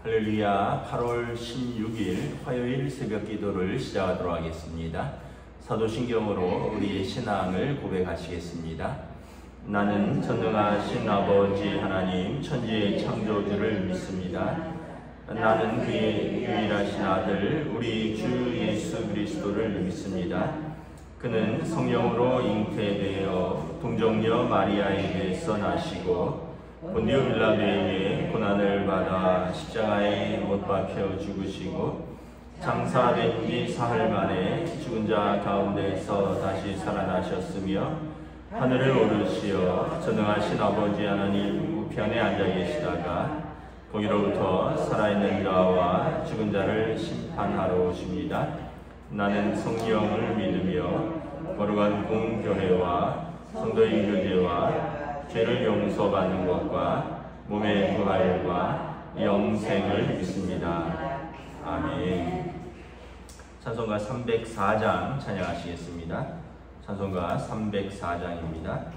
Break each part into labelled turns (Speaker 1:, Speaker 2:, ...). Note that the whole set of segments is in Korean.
Speaker 1: 할렐루야. 8월 16일 화요일 새벽 기도를 시작하도록 하겠습니다. 사도신경으로 우리의 신앙을 고백하시겠습니다. 나는 전능하신 아버지 하나님 천지의 창조주를 믿습니다. 나는 그의 유일하신 아들 우리 주 예수 그리스도를 믿습니다. 그는 성령으로 잉태되어 동정녀 마리아에게서 나시고 본디오 빌라도에게 고난을 받아 십자가에 못 박혀 죽으시고 장사된 지 사흘 만에 죽은 자 가운데서 다시 살아나셨으며 하늘을 오르시어 전능하신 아버지 하나님 우편에 앉아 계시다가 거기로부터 살아있는 자와 죽은 자를 심판하러 오십니다. 나는 성령을 믿으며 거룩한 공교회와 성도의 교제와 죄를 용서받는 것과 몸의 부활과 영생을 믿습니다. 아멘. 찬송가 304장 찬양하시겠습니다. 찬송가 304장입니다.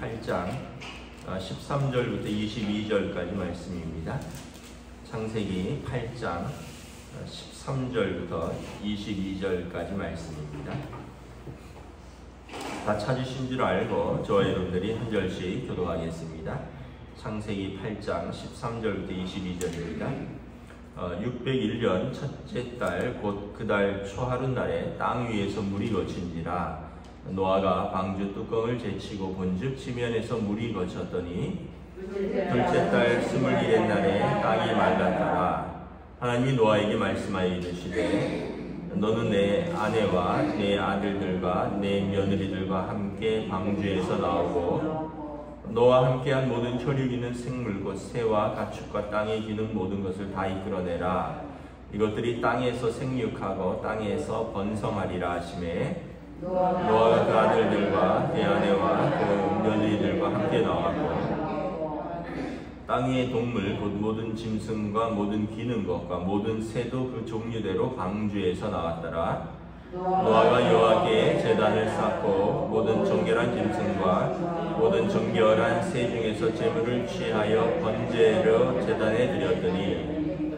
Speaker 1: 8장 13절부터 22절까지 말씀입니다. 창세기 8장 13절부터 22절까지 말씀입니다. 다 찾으신 줄 알고 저와 여러분들이 한 절씩 교독하겠습니다. 창세기 8장 13절부터 22절입니다. 601년 첫째 달 곧 그 달 초하룻날에 땅 위에서 물이 거친지라 노아가 방주 뚜껑을 제치고 본즉 지면에서 물이 거쳤더니 둘째 달 21의 날에 땅이 말랐더라. 하나님이 노아에게 말씀하여 이르시되 너는 내 아내와 내 아들들과 내 며느리들과 함께 방주에서 나오고 너와 함께한 모든 혈육 있는 생물 곧 새와 가축과 땅에 기는 모든 것을 다 이끌어내라. 이것들이 땅에서 생육하고 땅에서 번성하리라 하시매 노아가 그 아들들과 그 아내와 그 며느리들과 함께 나왔고 땅 위의 동물 곧 모든 짐승과 모든 기는 것과 모든 새도 그 종류대로 방주에서 나왔더라. 노아가 여호와께 제단을 쌓고 모든 정결한 짐승과 모든 정결한 새 중에서 제물을 취하여 번제로 제단에 드렸더니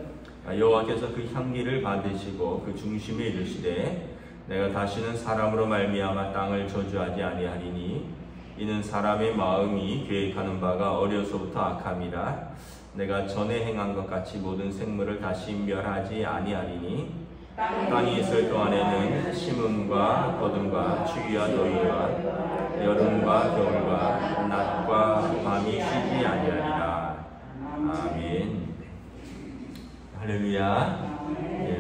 Speaker 1: 여호와께서 그 향기를 받으시고 그 중심에 이르시되 내가 다시는 사람으로 말미암아 땅을 저주하지 아니하리니 이는 사람의 마음이 계획하는 바가 어려서부터 악함이라. 내가 전에 행한 것 같이 모든 생물을 다시 멸하지 아니하리니 땅이 있을 동안에는 심음과 거둠과 추위와 더위와 여름과 겨울과 낮과 밤이 쉬지 아니하리라. 아멘. 할렐루야.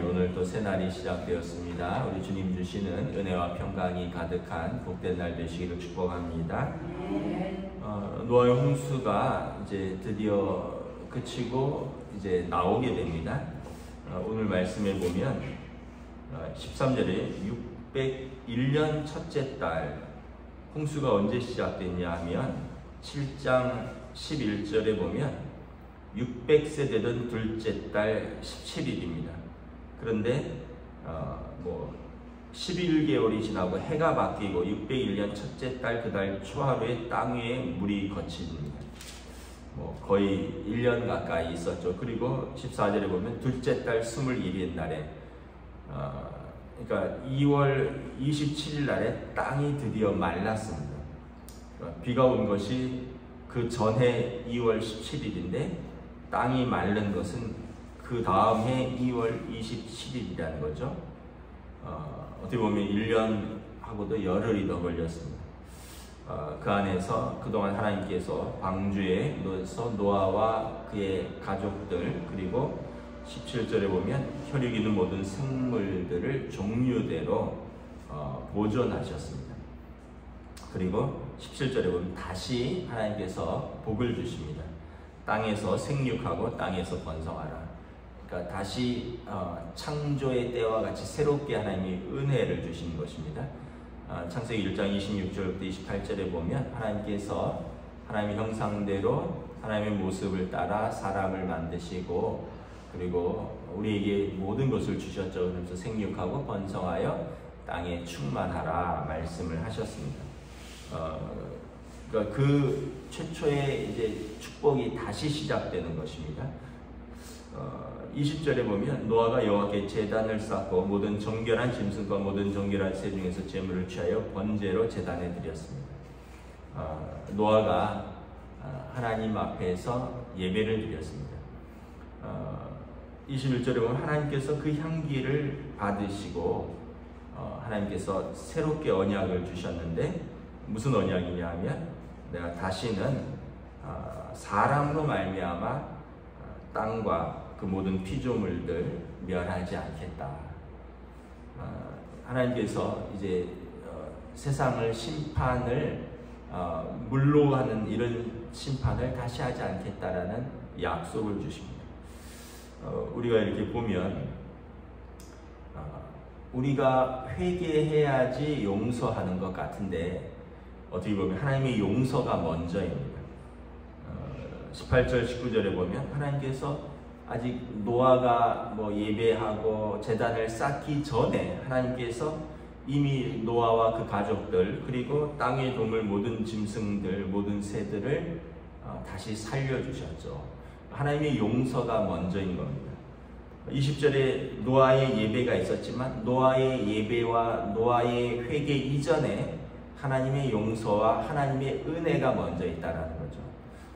Speaker 1: 오늘 또 새날이 시작되었습니다. 우리 주님 주시는 은혜와 평강이 가득한 복된 날 되시기를 축복합니다. 노아의 홍수가 이제 드디어 그치고 이제 나오게 됩니다. 오늘 말씀에 보면 13절에 601년 첫째 달 홍수가 언제 시작됐냐 하면 7장 11절에 보면 600세되던 둘째 달 17일입니다. 그런데 11개월이 지나고 해가 바뀌고 601년 첫째 달 그 달 초하루에 땅 위에 물이 거칩니다. 거의 1년 가까이 있었죠. 그리고 14절에 보면 둘째 달 21일 날에 그러니까 2월 27일 날에 땅이 드디어 말랐습니다. 비가 온 것이 그 전해 2월 17일인데 땅이 마른 것은 그 다음 해 2월 27일이라는 거죠. 어떻게 보면 1년하고도 열흘이 더 걸렸습니다. 그 안에서 그동안 하나님께서 방주에 노아와 그의 가족들 그리고 17절에 보면 혈육 있는 모든 생물들을 종류대로 보존하셨습니다. 그리고 17절에 보면 다시 하나님께서 복을 주십니다. 땅에서 생육하고 땅에서 번성하라. 그러니까 다시 창조의 때와 같이 새롭게 하나님이 은혜를 주시는 것입니다. 창세기 1장 26절부터 28절에 보면 하나님께서 하나님의 형상대로 하나님의 모습을 따라 사람을 만드시고 그리고 우리에게 모든 것을 주셨죠. 그래서 생육하고 번성하여 땅에 충만하라 말씀을 하셨습니다. 그러니까 그 최초의 이제 축복이 다시 시작되는 것입니다. 20절에 보면 노아가 여호와께 제단을 쌓고 모든 정결한 짐승과 모든 정결한 새 중에서 제물을 취하여 번제로 제단에 드렸습니다. 노아가 하나님 앞에서 예배를 드렸습니다. 21절에 보면 하나님께서 그 향기를 받으시고 하나님께서 새롭게 언약을 주셨는데 무슨 언약이냐 하면 내가 다시는 사람으로 말미암아 땅과 그 모든 피조물들 멸하지 않겠다. 하나님께서 이제 세상을 심판을 물로 하는 이런 심판을 다시 하지 않겠다라는 약속을 주십니다. 우리가 이렇게 보면 우리가 회개해야지 용서하는 것 같은데 어떻게 보면 하나님의 용서가 먼저입니다. 18절 19절에 보면 하나님께서 아직 노아가 예배하고 제단을 쌓기 전에 하나님께서 이미 노아와 그 가족들 그리고 땅의 동물 모든 짐승들 모든 새들을 다시 살려주셨죠. 하나님의 용서가 먼저인 겁니다. 20절에 노아의 예배가 있었지만 노아의 예배와 노아의 회개 이전에 하나님의 용서와 하나님의 은혜가 먼저 있다라는 거죠.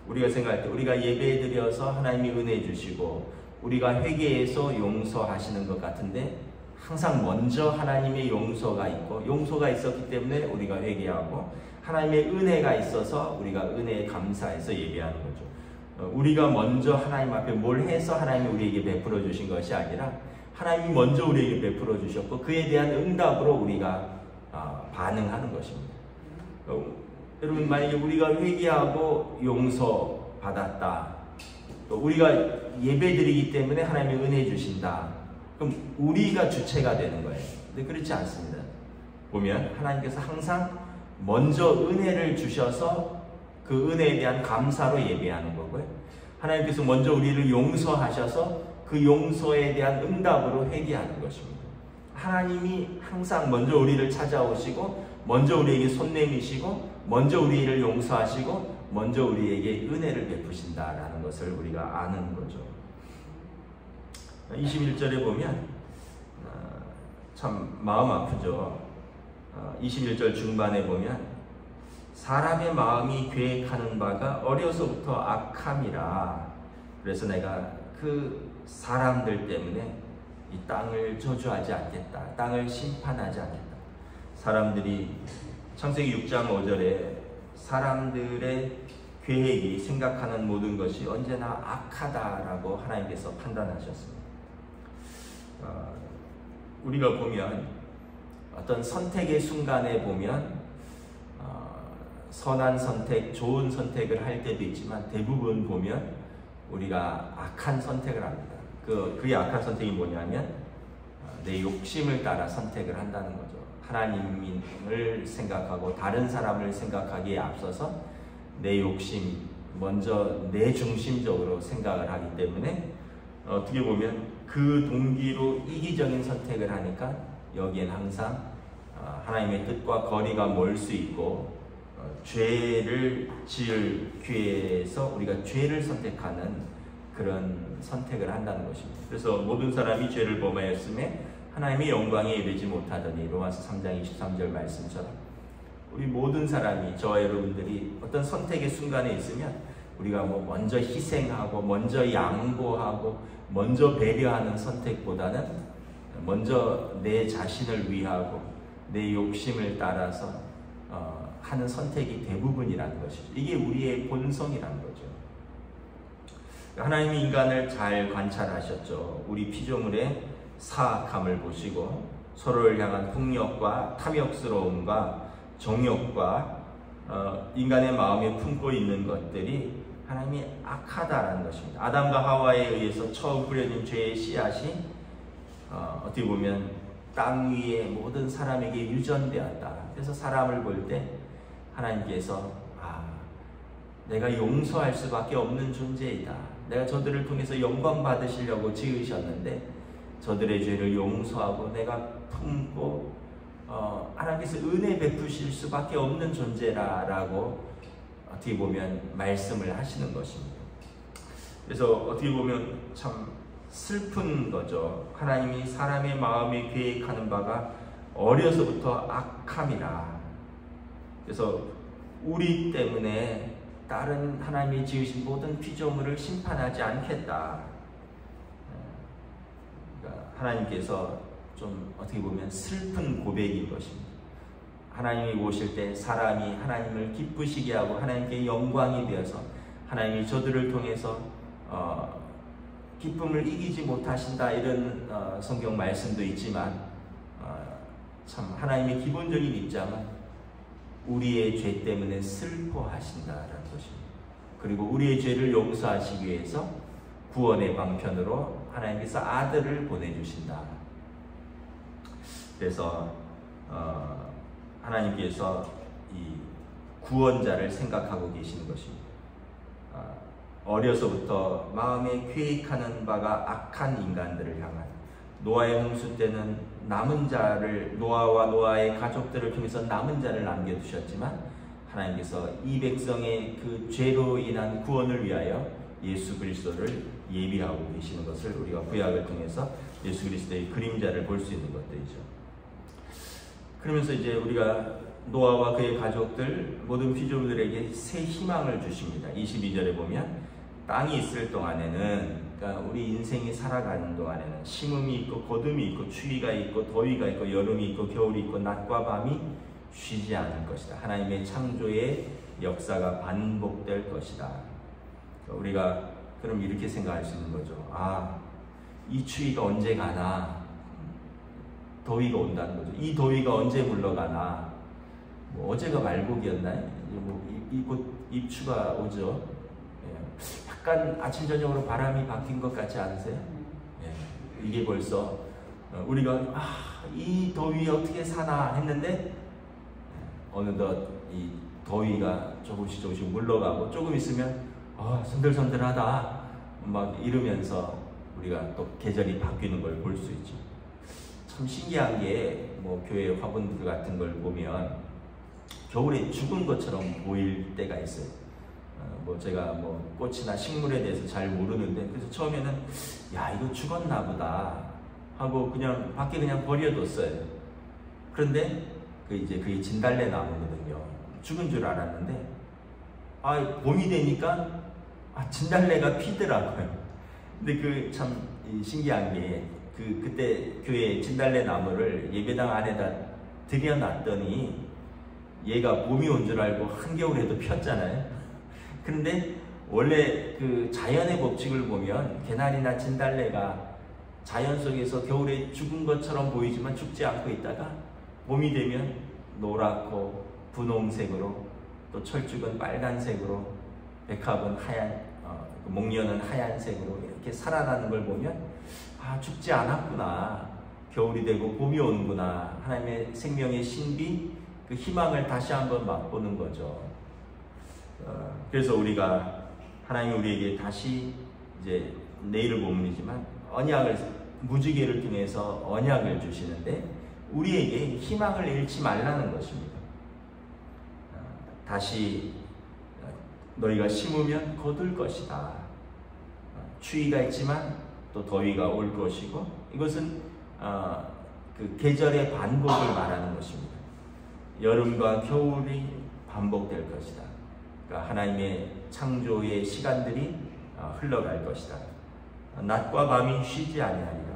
Speaker 1: 우리가 생각할 때 우리가 예배 드려서 하나님이 은혜 주시고 우리가 회개해서 용서하시는 것 같은데 항상 먼저 하나님의 용서가 있고 용서가 있었기 때문에 우리가 회개하고 하나님의 은혜가 있어서 우리가 은혜에 감사해서 예배하는 거죠. 우리가 먼저 하나님 앞에 뭘 해서 하나님이 우리에게 베풀어 주신 것이 아니라 하나님이 먼저 우리에게 베풀어 주셨고 그에 대한 응답으로 우리가 반응하는 것입니다. 여러분 만약에 우리가 회개하고 용서받았다 또 우리가 예배드리기 때문에 하나님이 은혜 주신다 그럼 우리가 주체가 되는 거예요. 근데 그렇지 않습니다. 보면 하나님께서 항상 먼저 은혜를 주셔서 그 은혜에 대한 감사로 예배하는 거고요. 하나님께서 먼저 우리를 용서하셔서 그 용서에 대한 응답으로 회개하는 것입니다. 하나님이 항상 먼저 우리를 찾아오시고 먼저 우리에게 손 내미시고 먼저 우리를 용서하시고 먼저 우리에게 은혜를 베푸신다라는 것을 우리가 아는 거죠. 21절에 보면 참 마음 아프죠. 21절 중반에 보면 사람의 마음이 계획하는 바가 어려서부터 악함이라 그래서 내가 그 사람들 때문에 이 땅을 저주하지 않겠다. 땅을 심판하지 않겠다. 사람들이 창세기 6장 5절에 사람들의 계획이 생각하는 모든 것이 언제나 악하다라고 하나님께서 판단하셨습니다. 우리가 보면 어떤 선택의 순간에 보면 선한 선택, 좋은 선택을 할 때도 있지만 대부분 보면 우리가 악한 선택을 합니다. 그의 악한 선택이 뭐냐면 내 욕심을 따라 선택을 한다는 거죠. 하나님을 생각하고 다른 사람을 생각하기에 앞서서 내 욕심, 먼저 내 중심적으로 생각을 하기 때문에 어떻게 보면 그 동기로 이기적인 선택을 하니까 여기엔 항상 하나님의 뜻과 거리가 멀 수 있고 죄를 지을 기회에서 우리가 죄를 선택하는 그런 선택을 한다는 것입니다. 그래서 모든 사람이 죄를 범하였음에 하나님의 영광에 이르지 못하더니 로마서 3장 23절 말씀처럼 우리 모든 사람이 저와 여러분들이 어떤 선택의 순간에 있으면 우리가 먼저 희생하고 먼저 양보하고 먼저 배려하는 선택보다는 먼저 내 자신을 위하고 내 욕심을 따라서 하는 선택이 대부분이라는 것이죠. 이게 우리의 본성이라는 거죠. 하나님이 인간을 잘 관찰하셨죠. 우리 피조물의 사악함을 보시고 서로를 향한 폭력과 탐욕스러움과 정욕과 인간의 마음에 품고 있는 것들이 하나님이 악하다라는 것입니다. 아담과 하와에 의해서 처음 뿌려진 죄의 씨앗이 어떻게 보면 땅 위에 모든 사람에게 유전되었다. 그래서 사람을 볼 때 하나님께서 내가 용서할 수밖에 없는 존재이다. 내가 저들을 통해서 영광 받으시려고 지으셨는데 저들의 죄를 용서하고 내가 품고 하나님께서 은혜 베푸실 수밖에 없는 존재라고 어떻게 보면 말씀을 하시는 것입니다. 그래서 어떻게 보면 참 슬픈 거죠. 하나님이 사람의 마음에 계획하는 바가 어려서부터 악함이라. 그래서 우리 때문에 다른 하나님이 지으신 모든 피조물을 심판하지 않겠다. 그러니까 하나님께서 좀 어떻게 보면 슬픈 고백인 것입니다. 하나님이 오실 때 사람이 하나님을 기쁘시게 하고 하나님께 영광이 되어서 하나님이 저들을 통해서 기쁨을 이기지 못하신다 이런 성경 말씀도 있지만 참 하나님의 기본적인 입장은 우리의 죄 때문에 슬퍼하신다라는 것입니다. 그리고 우리의 죄를 용서하시기 위해서 구원의 방편으로 하나님께서 아들을 보내주신다. 그래서 하나님께서 이 구원자를 생각하고 계시는 것입니다. 어려서부터 마음에 계획하는 바가 악한 인간들을 향한 노아의 홍수 때는 남은 자를, 노아와 노아의 가족들을 통해서 남은 자를 남겨두셨지만 하나님께서 이 백성의 그 죄로 인한 구원을 위하여 예수 그리스도를 예비하고 계시는 것을 우리가 구약을 통해서 예수 그리스도의 그림자를 볼 수 있는 것들이죠. 그러면서 이제 우리가 노아와 그의 가족들 모든 피조물들에게 새 희망을 주십니다. 22절에 보면 땅이 있을 동안에는, 그러니까 우리 인생이 살아가는 동안에는 심음이 있고 거둠이 있고 추위가 있고 더위가 있고 여름이 있고 겨울이 있고 낮과 밤이 쉬지 않을 것이다. 하나님의 창조의 역사가 반복될 것이다. 우리가 그럼 이렇게 생각할 수 있는 거죠. 아, 이 추위가 언제 가나? 더위가 온다는 거죠. 이 더위가 언제 물러가나? 뭐 어제가 말복이었나요? 곧 입추가 오죠. 예. 약간 아침 저녁으로 바람이 바뀐 것 같지 않으세요? 예. 이게 벌써 우리가 이 더위에 어떻게 사나 했는데 어느덧 이 더위가 조금씩 물러가고 조금 있으면 선들선들하다 막 이러면서 우리가 또 계절이 바뀌는 걸 볼 수 있죠. 참 신기한 게 뭐 교회 화분들 같은 걸 보면 겨울에 죽은 것처럼 보일 때가 있어요. 뭐 제가 뭐 꽃이나 식물에 대해서 잘 모르는데 그래서 처음에는 야 이거 죽었나 보다 하고 그냥 밖에 그냥 버려뒀어요. 그런데 그게 진달래 나무거든요. 죽은 줄 알았는데 봄이 되니까 진달래가 피더라고요. 근데 그 참 신기한 게 그때 교회 진달래 나무를 예배당 안에다 들여놨더니 얘가 봄이 온 줄 알고 한겨울에도 폈잖아요. 그런데 원래 그 자연의 법칙을 보면 개나리나 진달래가 자연 속에서 겨울에 죽은 것처럼 보이지만 죽지 않고 있다가 봄이 되면 노랗고 분홍색으로, 또 철쭉은 빨간색으로, 백합은 하얀, 목련은 하얀색으로 이렇게 살아나는 걸 보면 죽지 않았구나, 겨울이 되고 봄이 오는구나, 하나님의 생명의 신비, 그 희망을 다시 한번 맛보는 거죠. 그래서 우리가 하나님이 우리에게 다시 이제 내일을 본문이지만 언약을, 무지개를 통해서 언약을 주시는데 우리에게 희망을 잃지 말라는 것입니다. 다시 너희가 심으면 거둘 것이다. 추위가 있지만 또 더위가 올 것이고, 이것은 그 계절의 반복을 말하는 것입니다. 여름과 겨울이 반복될 것이다. 그러니까 하나님의 창조의 시간들이 흘러갈 것이다. 낮과 밤이 쉬지 아니하리라.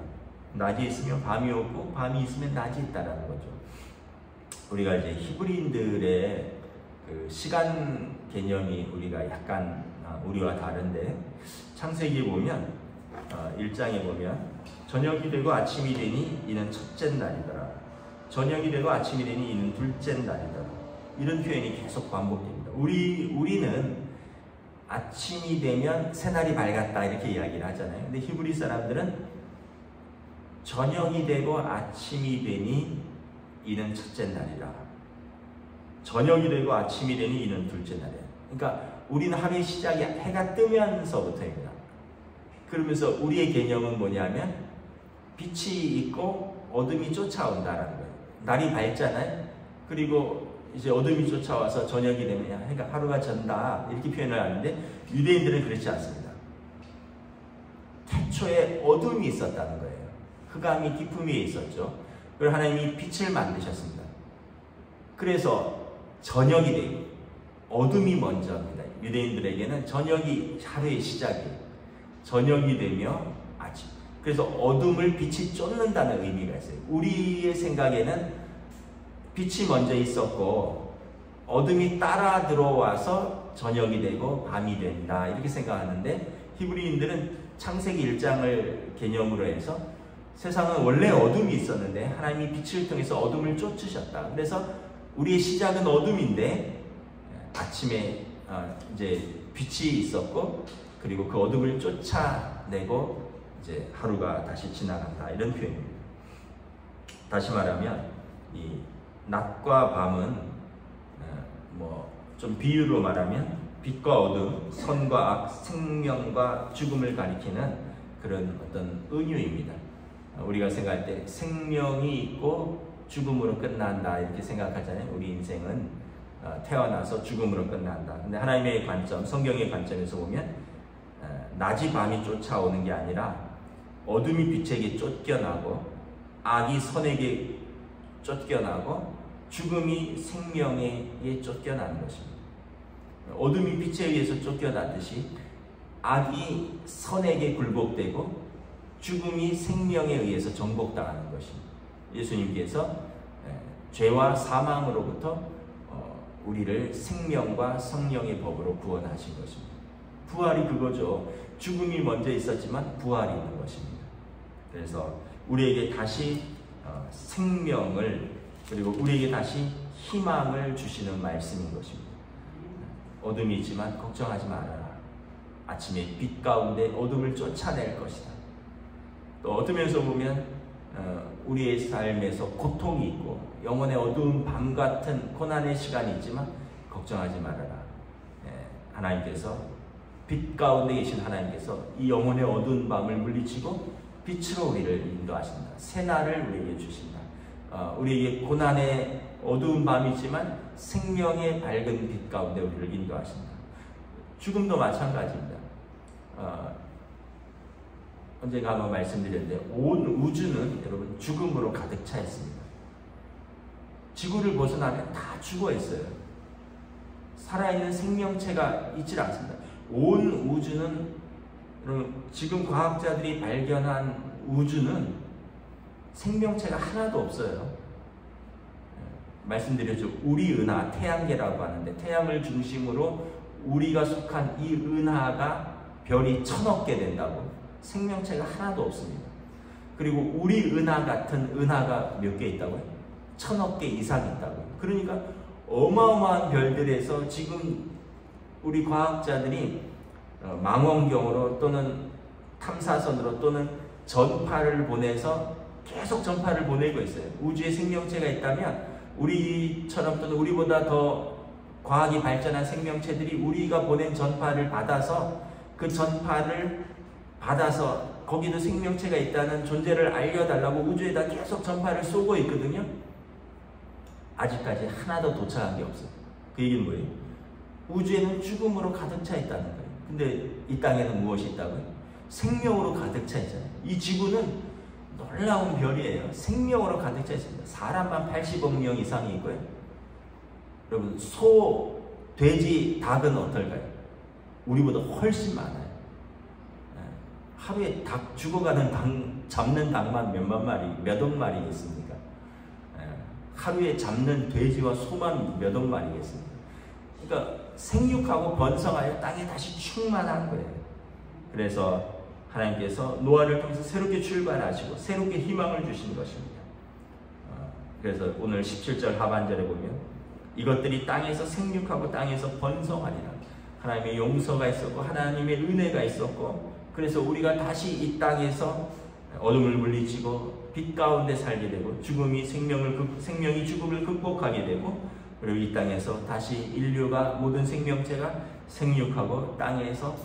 Speaker 1: 낮이 있으면 밤이 오고 밤이 있으면 낮이 있다라는 거죠. 우리가 이제 히브리인들의 그 시간 개념이 우리가 약간 우리와 다른데, 창세기에 보면 1장에 보면 저녁이 되고 아침이 되니 이는 첫째 날이더라. 저녁이 되고 아침이 되니 이는 둘째 날이더라. 이런 표현이 계속 반복됩니다. 우리는 아침이 되면 새날이 밝았다 이렇게 이야기를 하잖아요. 근데 히브리 사람들은 저녁이 되고 아침이 되니 이는 첫째 날이라. 저녁이 되고 아침이 되니 이는 둘째 날이야. 그러니까 우리는 하루의 시작이 해가 뜨면서부터입니다. 그러면서 우리의 개념은 뭐냐면 빛이 있고 어둠이 쫓아온다라는 거예요. 날이 밝잖아요. 그리고 이제 어둠이 쫓아와서 저녁이 되면 해가, 하루가 전다 이렇게 표현을 하는데, 유대인들은 그렇지 않습니다. 태초에 어둠이 있었다는 거예요. 흑암이 깊음 위에 있었죠. 그리고 하나님이 빛을 만드셨습니다. 그래서 저녁이 되고 어둠이 먼저입니다. 유대인들에게는 저녁이 하루의 시작이에요. 저녁이 되며 아침. 그래서 어둠을 빛이 쫓는다는 의미가 있어요. 우리의 생각에는 빛이 먼저 있었고 어둠이 따라 들어와서 저녁이 되고 밤이 된다 이렇게 생각하는데, 히브리인들은 창세기 1장을 개념으로 해서 세상은 원래 어둠이 있었는데 하나님이 빛을 통해서 어둠을 쫓으셨다. 그래서 우리의 시작은 어둠인데 아침에 이제 빛이 있었고, 그리고 그 어둠을 쫓아내고 이제 하루가 다시 지나간다 이런 표현입니다. 다시 말하면 이 낮과 밤은 뭐 좀 비유로 말하면 빛과 어둠, 선과 악, 생명과 죽음을 가리키는 그런 어떤 은유입니다. 우리가 생각할 때 생명이 있고 죽음으로 끝난다 이렇게 생각하잖아요. 우리 인생은 태어나서 죽음으로 끝난다. 근데 하나님의 관점, 성경의 관점에서 보면 낮이 밤이 쫓아오는 게 아니라 어둠이 빛에게 쫓겨나고 악이 선에게 쫓겨나고 죽음이 생명에 쫓겨나는 것입니다. 어둠이 빛에 의해서 쫓겨나듯이 악이 선에게 굴복되고 죽음이 생명에 의해서 정복당하는 것입니다. 예수님께서 죄와 사망으로부터 우리를 생명과 성령의 법으로 구원하신 것입니다. 부활이 그거죠. 죽음이 먼저 있었지만 부활이 있는 것입니다. 그래서 우리에게 다시 생명을 그리고 우리에게 다시 희망을 주시는 말씀인 것입니다. 어둠이 있지만 걱정하지 말아라. 아침에 빛 가운데 어둠을 쫓아낼 것이다. 또 어둠에서 보면 우리의 삶에서 고통이 있고 영혼의 어두운 밤 같은 고난의 시간이 있지만 걱정하지 말아라. 하나님께서 빛 가운데 계신 하나님께서 이 영혼의 어두운 밤을 물리치고 빛으로 우리를 인도하신다. 새날을 우리에게 주신다. 우리에게 고난의 어두운 밤이지만 생명의 밝은 빛 가운데 우리를 인도하신다. 죽음도 마찬가지입니다. 언젠가 한번 말씀드렸는데 온 우주는 여러분 죽음으로 가득 차 있습니다. 지구를 벗어나면 다 죽어 있어요. 살아있는 생명체가 있질 않습니다. 온 우주는 여러분 지금 과학자들이 발견한 우주는 생명체가 하나도 없어요. 말씀드렸죠. 우리 은하, 태양계라고 하는데 태양을 중심으로 우리가 속한 이 은하가 별이 1000억 개 된다고. 생명체가 하나도 없습니다. 그리고 우리 은하 같은 은하가 몇 개 있다고요? 1000억 개 이상 있다고요. 그러니까 어마어마한 별들에서 지금 우리 과학자들이 망원경으로 또는 탐사선으로 또는 전파를 보내서 계속 전파를 보내고 있어요. 우주에 생명체가 있다면 우리처럼 또는 우리보다 더 과학이 발전한 생명체들이 우리가 보낸 전파를 받아서 그 전파를 받아서 거기도 생명체가 있다는 존재를 알려달라고 우주에다 계속 전파를 쏘고 있거든요. 아직까지 하나도 도착한 게 없어요. 그 얘기는 뭐예요? 우주에는 죽음으로 가득 차 있다는 거예요. 근데 이 땅에는 무엇이 있다고요? 생명으로 가득 차 있잖아요. 이 지구는 놀라운 별이에요. 생명으로 가득 차 있습니다. 사람만 80억 명 이상이 있고요. 여러분 소, 돼지, 닭은 어떨까요? 우리보다 훨씬 많아요. 하루에 닭 죽어가는 닭, 잡는 닭만 몇만 마리, 몇억 마리겠습니까? 하루에 잡는 돼지와 소만 몇억 마리겠습니까? 그러니까 생육하고 번성하여 땅에 다시 충만한 거예요. 그래서 하나님께서 노아를 통해서 새롭게 출발하시고 새롭게 희망을 주신 것입니다. 그래서 오늘 17절 하반절에 보면 이것들이 땅에서 생육하고 땅에서 번성하리라. 하나님의 용서가 있었고 하나님의 은혜가 있었고 그래서 우리가 다시 이 땅에서 어둠을 물리치고 빛 가운데 살게 되고 죽음이 생명이 죽음을 극복하게 되고 그리고 이 땅에서 다시 인류가 모든 생명체가 생육하고 땅에서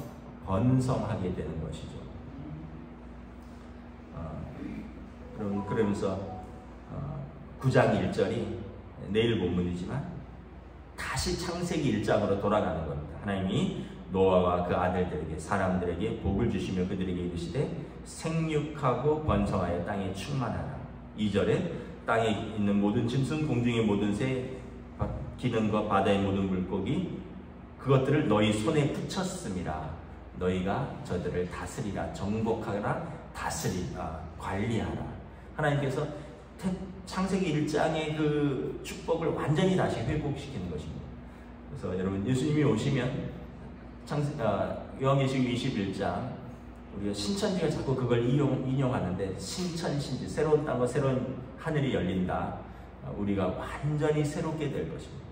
Speaker 1: 번성하게 되는 것이죠. 그러면서 9장 1절이 내일 본문이지만 다시 창세기 1장으로 돌아가는 겁니다. 하나님이 노아와 그 아들들에게 사람들에게 복을 주시며 그들에게 이르시되 생육하고 번성하여 땅에 충만하라. 2절에 땅에 있는 모든 짐승 공중의 모든 새 기는 것 바다의 모든 물고기 그것들을 너희 손에 붙였음이라. 너희가 저들을 다스리라. 정복하라. 다스리라. 관리하라. 하나님께서 창세기 1장의 그 축복을 완전히 다시 회복시키는 것입니다. 그래서 여러분 예수님이 오시면 요한계시록 21장 우리가 신천지가 자꾸 그걸 인용하는데 신천신지 새로운 땅과 새로운 하늘이 열린다. 우리가 완전히 새롭게 될 것입니다.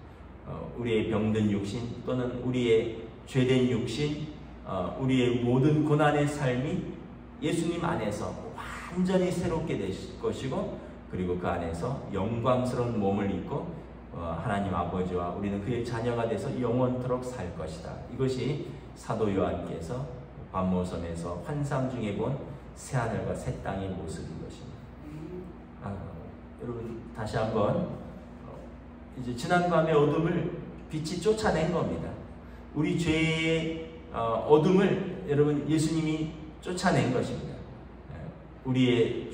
Speaker 1: 우리의 병든 육신 또는 우리의 죄된 육신 우리의 모든 고난의 삶이 예수님 안에서 완전히 새롭게 되실 것이고 그리고 그 안에서 영광스러운 몸을 입고 하나님 아버지와 우리는 그의 자녀가 돼서 영원토록 살 것이다. 이것이 사도 요한께서 반모섬에서 환상 중에 본 새 하늘과 새 땅의 모습인 것입니다. 여러분 다시 한번 이제 지난밤의 어둠을 빛이 쫓아낸 겁니다. 우리 죄의 어둠을 여러분 예수님이 쫓아낸 것입니다. 우리의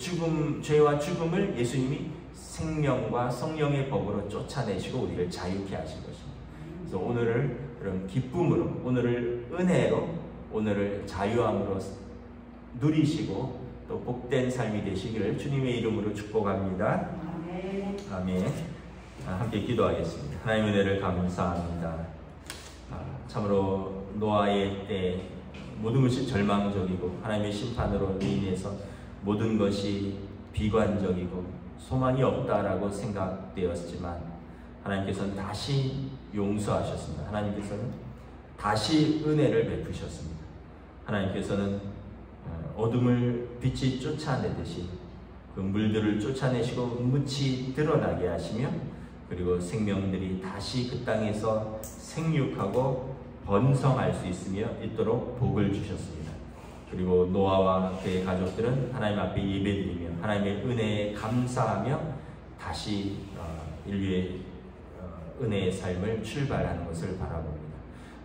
Speaker 1: 죄와 죽음을 예수님이 생명과 성령의 법으로 쫓아내시고 우리를 자유케 하신 것입니다. 그래서 오늘을 그런 기쁨으로, 오늘을 은혜로, 오늘을 자유함으로 누리시고 또 복된 삶이 되시기를 주님의 이름으로 축복합니다. 아멘. 함께 기도하겠습니다. 하나님의 은혜를 감사합니다. 참으로 노아의 때 모든 것이 절망적이고 하나님의 심판으로 인해서 모든 것이 비관적이고 소망이 없다라고 생각되었지만 하나님께서는 다시 용서하셨습니다. 하나님께서는 다시 은혜를 베푸셨습니다. 하나님께서는 어둠을 빛이 쫓아내듯이 그 물들을 쫓아내시고 묵묵히 드러나게 하시며 그리고 생명들이 다시 그 땅에서 생육하고 번성할 수 있도록 복을 주셨습니다. 그리고 노아와 그의 가족들은 하나님 앞에 예배드리며 하나님의 은혜에 감사하며 다시 인류의 은혜의 삶을 출발하는 것을 바라봅니다.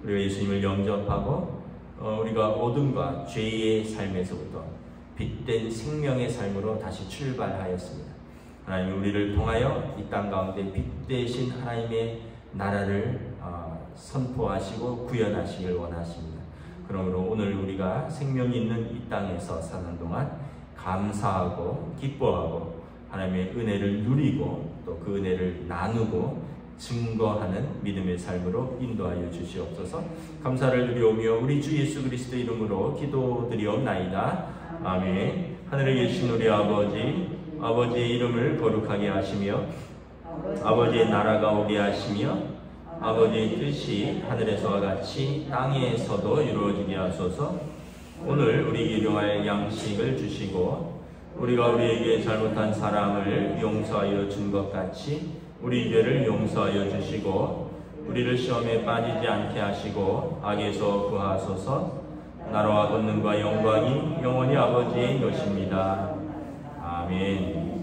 Speaker 1: 우리가 예수님을 영접하고 우리가 어둠과 죄의 삶에서부터 빛된 생명의 삶으로 다시 출발하였습니다. 하나님 우리를 통하여 이 땅 가운데 빛되신 하나님의 나라를 선포하시고 구현하시길 원하십니다. 그러므로 오늘 우리가 생명이 있는 이 땅에서 사는 동안 감사하고 기뻐하고 하나님의 은혜를 누리고 또 그 은혜를 나누고 증거하는 믿음의 삶으로 인도하여 주시옵소서. 감사를 드리오며 우리 주 예수 그리스도 이름으로 기도드리옵나이다. 아멘. 하늘에 계신 우리 아버지의 이름을 거룩하게 하시며 아버지의 나라가 오게 하시며 아버지의 뜻이 하늘에서와 같이 땅에서도 이루어지게 하소서. 오늘 우리에게 일용할 양식을 주시고 우리가 우리에게 잘못한 사람을 용서하여 준 것 같이 우리 죄를 용서하여 주시고 우리를 시험에 빠지지 않게 하시고 악에서 구하소서. 나라와 권능과 영광이 영원히 아버지의 것입니다. 아멘.